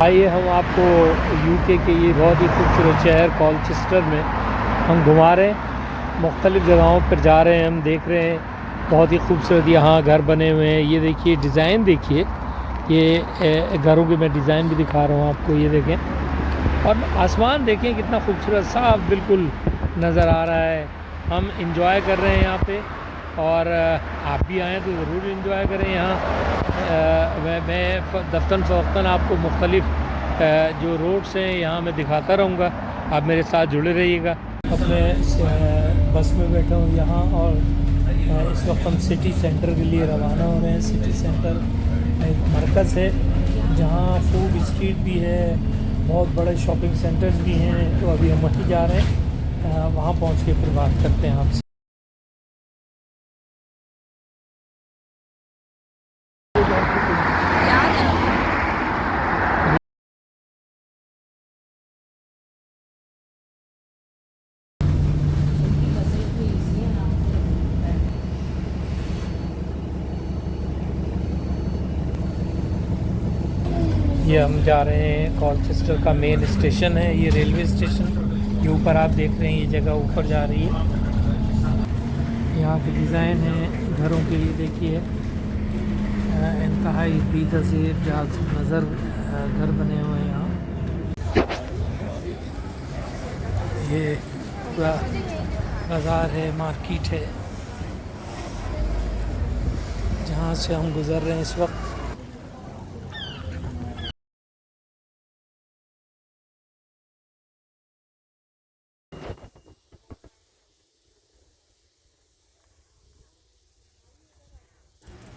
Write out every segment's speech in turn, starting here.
आइए हम आपको यूके के ये बहुत ही खूबसूरत शहर कॉलचेस्टर में हम घुमा रहे हैं। मुख्तलिफ़ जगहों पर जा रहे हैं, हम देख रहे हैं बहुत ही खूबसूरत यहाँ घर बने हुए हैं। ये देखिए डिज़ाइन देखिए, ये घरों के मैं डिज़ाइन भी दिखा रहा हूँ आपको। ये देखें और आसमान देखें कितना खूबसूरत साफ बिल्कुल नज़र आ रहा है। हम इंजॉय कर रहे हैं यहाँ पे और आप भी आएँ तो ज़रूर इंजॉय करें यहाँ। मैं दफ्तन फ़वक्तन आपको मुख्तलिफ़ जो रोड्स हैं यहाँ मैं दिखाता रहूँगा, आप मेरे साथ जुड़े रहिएगा। अब मैं बस में बैठा हूँ यहाँ और इस वक्त हम सिटी सेंटर के लिए रवाना हो रहे हैं। सिटी सेंटर एक मरकज़ है जहाँ फूड स्ट्रीट भी है, बहुत बड़े शॉपिंग सेंटर्स भी हैं। तो अभी हम वहीं जा रहे हैं, वहाँ पहुँच के फिर बात करते हैं आपसे। ये हम जा रहे हैं कॉलचेस्टर का मेन स्टेशन है, ये रेलवे स्टेशन। ये ऊपर आप देख रहे हैं, ये जगह ऊपर जा रही है। यहाँ के डिज़ाइन है घरों के लिए देखिए, इंतहाई बेतज़ीर जाज़ब नज़र घर बने हुए हैं यहाँ। ये पूरा बाज़ार है, मार्केट है जहाँ से हम गुज़र रहे हैं इस वक्त।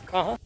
कहाँ